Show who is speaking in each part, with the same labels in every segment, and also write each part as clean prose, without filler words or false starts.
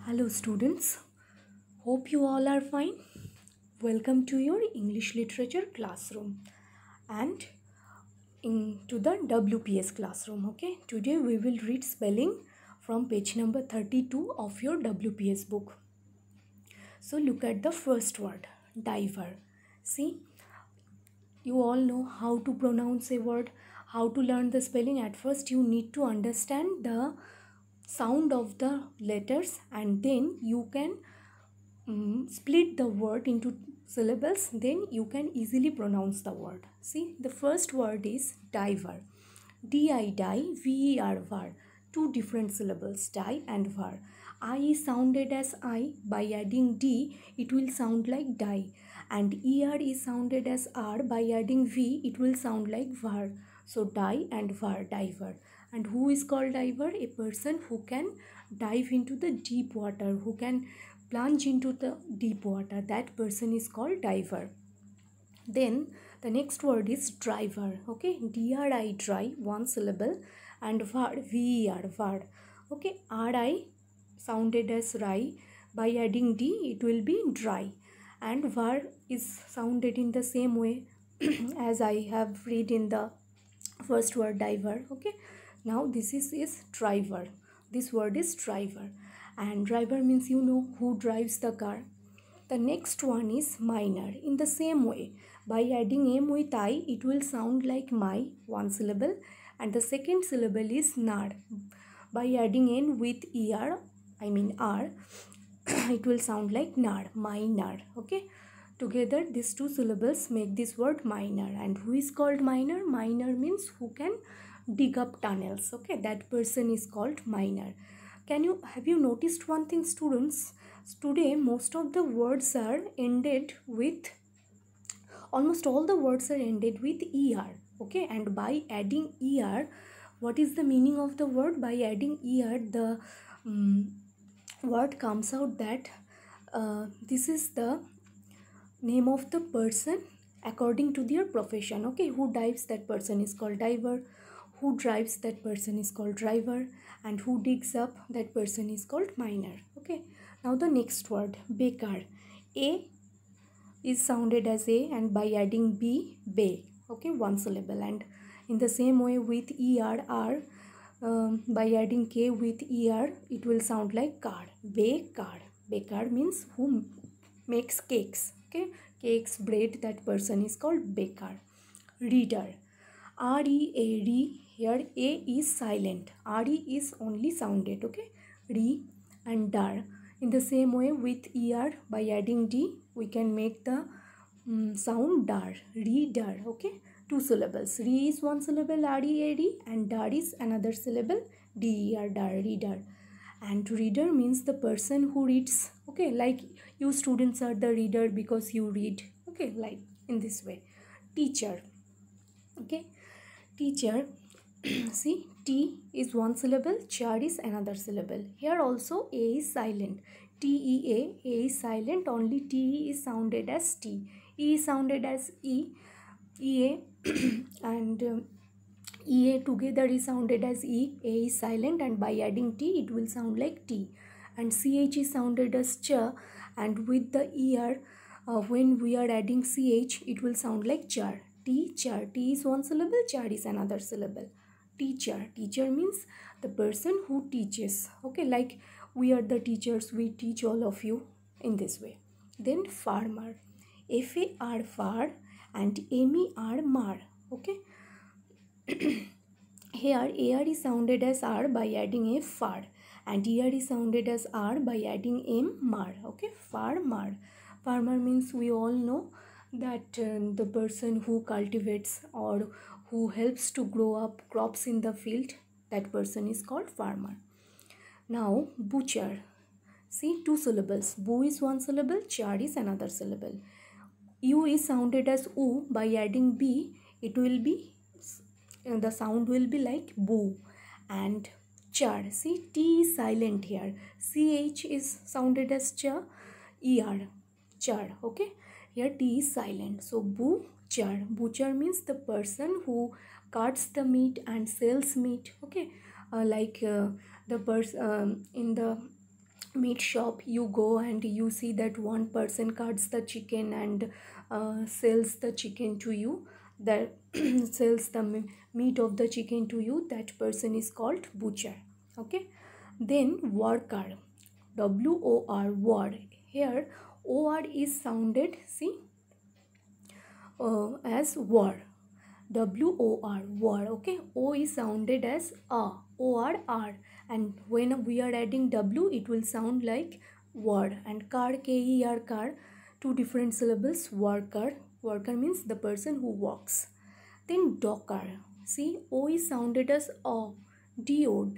Speaker 1: Hello students, hope you all are fine. Welcome to your English literature classroom and into the WPS classroom. Okay, today we will read spelling from page number 32 of your WPS book. So look at the first word, diver. See, you all know how to pronounce a word, how to learn the spelling. At first you need to understand the sound of the letters and then you can split the word into syllables, then you can easily pronounce the word. See, the first word is diver. D-I, die, V-E-R, var. Two different syllables, die and var. I is sounded as I. By adding D, it will sound like die. And ER is sounded as R. By adding V, it will sound like var. So die and var, diver. And who is called diver? A person who can dive into the deep water, who can plunge into the deep water. That person is called diver. Then the next word is driver. Okay, DRI, dry, one syllable, and var, VER, var. Okay, RI sounded as ri. By adding D, it will be dry. And var is sounded in the same way as I have read in the first word, diver. Okay, now this is driver. This word is driver. And driver means you know who drives the car. The next one is minor. In the same way, by adding M with I, it will sound like my, one syllable. And the second syllable is nar. By adding N with ER, I mean R, it will sound like nar, minor. Okay. Together, these two syllables make this word minor. And who is called minor? Minor means who can dig up tunnels. Okay, that person is called minor. Have you noticed one thing, students? Today most of the words are ended with, almost all the words are ended with er. Okay, and by adding er, what is the meaning of the word? By adding er, the word comes out that this is the name of the person according to their profession. Okay, who dives, that person is called diver. Who drives, that person is called driver. And who digs up, that person is called miner. Okay, now the next word, bekar. A is sounded as A, and by adding B, bay. Okay, one syllable. And in the same way with ER, R, by adding K with ER, it will sound like car. Bekar. Bekar means who makes cakes. Okay, cakes, bread, that person is called bekar. Reader. R-E-A-D. Here A is silent. R-E is only sounded. Okay, re and dar. In the same way with ER, by adding D, we can make the sound dar. Reader. Okay, two syllables. Re is one syllable, R-E-A-D, and dar is another syllable, D-E-R, dar, reader. And reader means the person who reads. Okay, like you students are the reader because you read. Okay, like in this way. Teacher. Okay, teacher. See, T is one syllable, char is another syllable. Here also A is silent. T-E-A, A is silent, only T is sounded as T. E is sounded as E, E-A and E-A together is sounded as E. A is silent, and by adding T, it will sound like T. And C-H is sounded as ch, and with the ER, when we are adding CH, it will sound like char. Teacher. T is one syllable, char is another syllable. Teacher. Teacher means the person who teaches. Okay, like we are the teachers, we teach all of you in this way. Then farmer. F-A-R, far, and M-E-R, mar. Okay. Here AR is sounded as R by adding a far, and ER is sounded as R by adding M, mar. Okay, farmer. Farmer means we all know that the person who cultivates or who helps to grow up crops in the field, that person is called farmer. Now butcher. See, two syllables. Bu is one syllable, char is another syllable. U is sounded as U. By adding B, it will be, the sound will be like boo. And char. See, T is silent here. CH is sounded as cha, ER, char. Okay, here T is silent. So butcher. Butcher means the person who cuts the meat and sells meat. Okay, the person in the meat shop you go and you see that one person cuts the chicken and sells the chicken to you, that sells the meat of the chicken to you, that person is called butcher. Okay. Then worker, word. Here or is sounded, see, as word, word. Okay, o is sounded as a, or, and when we are adding w it will sound like word. And car, car, two different syllables. Worker, worker means the person who walks. Then docker, see, o is sounded as a, do,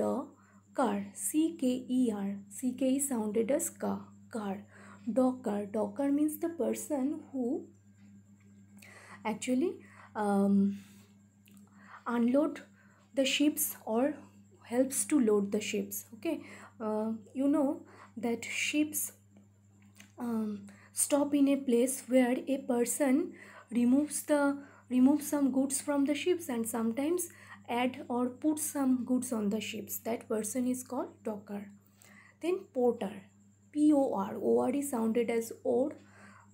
Speaker 1: car, car is sounded as car. Docker means the person who actually unload the ships or helps to load the ships. Okay. You know that ships stop in a place where a person removes some goods from the ships and sometimes add or put some goods on the ships. That person is called docker. Then porter, or is sounded as or,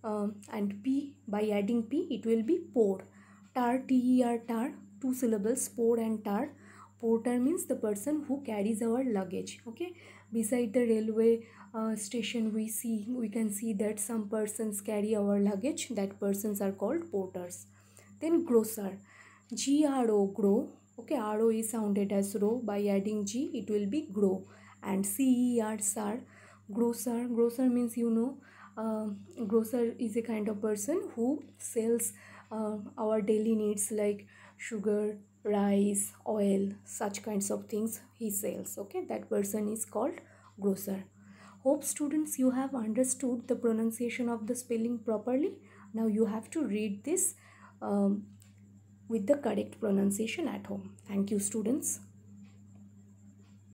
Speaker 1: and p, by adding p it will be pour. Tar, tar, two syllables, pour and tar. Porter means the person who carries our luggage. Okay. Beside the railway station we can see that some persons carry our luggage. That persons are called porters. Then grocer, gro, grow. Okay, ro is sounded as ro, by adding g it will be grow. And sar, grocer. Grocer means, you know, grocer is a kind of person who sells our daily needs like sugar, rice, oil, such kinds of things he sells. Okay, that person is called grocer. Hope students you have understood the pronunciation of the spelling properly. Now you have to read this with the correct pronunciation at home. Thank you, students.